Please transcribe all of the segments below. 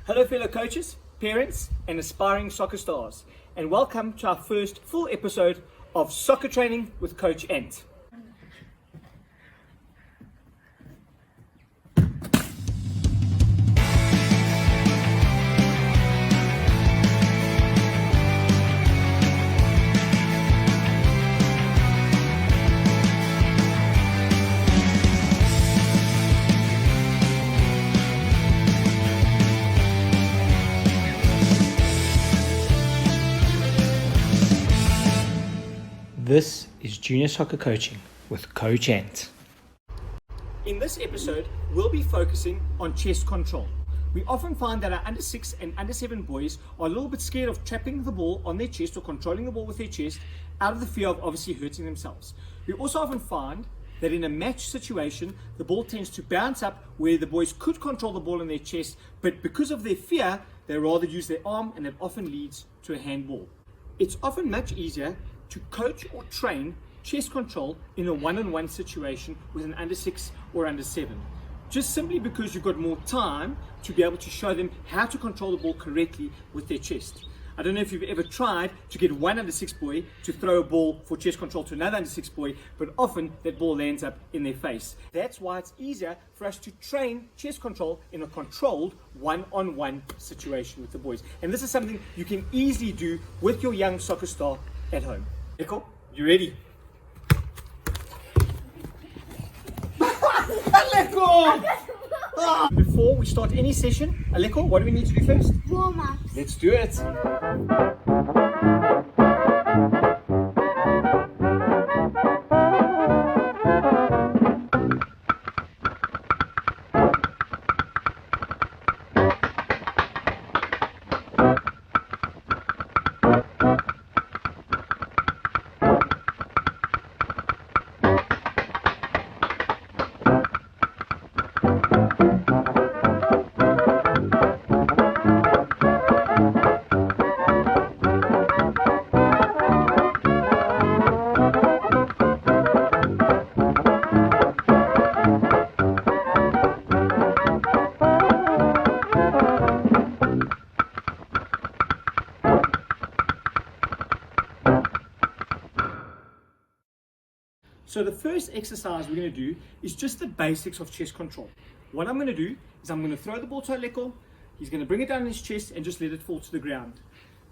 Hello fellow coaches, parents and aspiring soccer stars, and welcome to our first full episode of Soccer Training with Coach Ant. This is Junior Soccer Coaching with Coach Ant. In this episode, we'll be focusing on chest control. We often find that our under 6 and under 7 boys are a little bit scared of trapping the ball on their chest or controlling the ball with their chest out of the fear of obviously hurting themselves. We also often find that in a match situation, the ball tends to bounce up where the boys could control the ball in their chest, but because of their fear, they rather use their arm, and that often leads to a handball. It's often much easier to coach or train chest control in a one-on-one situation with an under 6 or under 7, just simply because you've got more time to be able to show them how to control the ball correctly with their chest. I don't know if you've ever tried to get one under 6 boy to throw a ball for chest control to another under 6 boy, but often that ball lands up in their face. That's why it's easier for us to train chest control in a controlled one-on-one situation with the boys. And this is something you can easily do with your young soccer star at home. Aleko, you ready? Aleko! Before we start any session, Aleko, what do we need to do first? Warm up. Let's do it. So the first exercise we're going to do is just the basics of chest control. What I'm going to do is I'm going to throw the ball to Aleko. He's going to bring it down in his chest and just let it fall to the ground.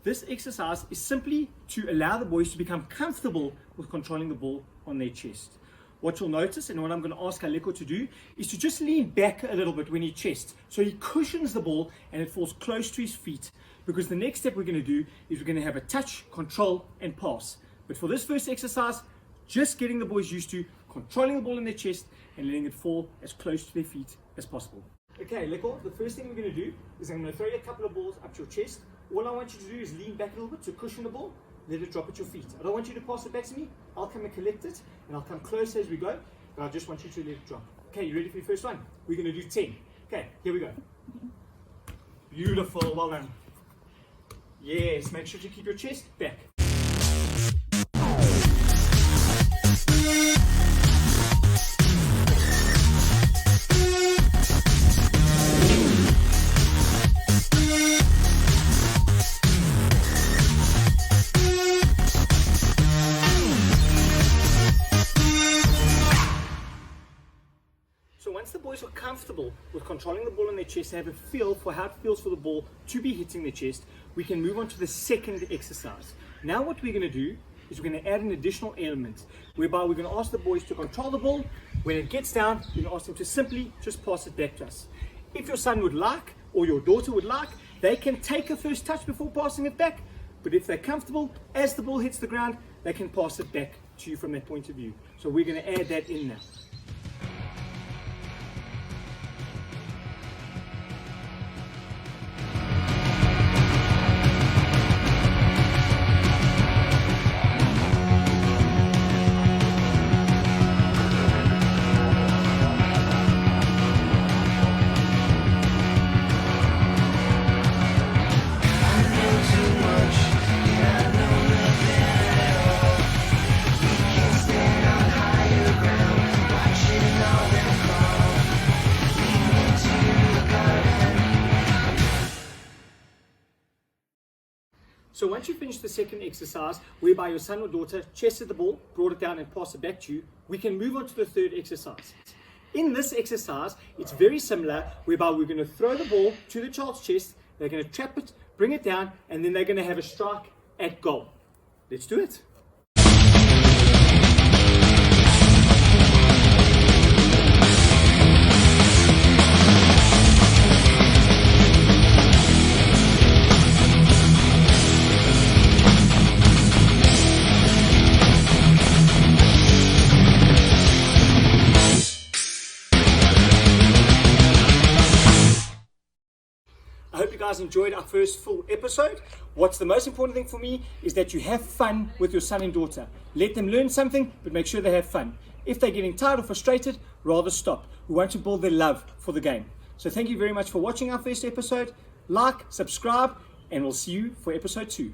This exercise is simply to allow the boys to become comfortable with controlling the ball on their chest. What you'll notice, and what I'm going to ask Aleko to do, is to just lean back a little bit when he chests. So he cushions the ball and it falls close to his feet. Because the next step we're going to do is we're going to have a touch, control and pass. But for this first exercise, just getting the boys used to controlling the ball in their chest and letting it fall as close to their feet as possible. Okay, Aleko, the first thing we're going to do is I'm going to throw you a couple of balls up to your chest. All I want you to do is lean back a little bit to cushion the ball, let it drop at your feet. I don't want you to pass it back to me. I'll come and collect it and I'll come closer as we go, but I just want you to let it drop. Okay, you ready for your first one? We're going to do 10. Okay, here we go. Beautiful, well done. Yes, make sure to keep your chest back. So once the boys are comfortable with controlling the ball in their chest, they have a feel for how it feels for the ball to be hitting their chest, we can move on to the second exercise. Now what we're going to do is we're going to add an additional element, whereby we're going to ask the boys to control the ball. When it gets down, we're going to ask them to simply just pass it back to us. If your son would like, or your daughter would like, they can take a first touch before passing it back, but if they're comfortable, as the ball hits the ground, they can pass it back to you from that point of view. So we're going to add that in now. So once you finish the second exercise, whereby your son or daughter chested the ball, brought it down and passed it back to you, we can move on to the third exercise. In this exercise, it's very similar, whereby we're going to throw the ball to the child's chest, they're going to trap it, bring it down, and then they're going to have a strike at goal. Let's do it. I hope you guys enjoyed our first full episode. What's the most important thing for me is that you have fun with your son and daughter. Let them learn something, but make sure they have fun. If they're getting tired or frustrated, rather stop. We want to build their love for the game. So thank you very much for watching our first episode. Like, subscribe, and we'll see you for episode 2.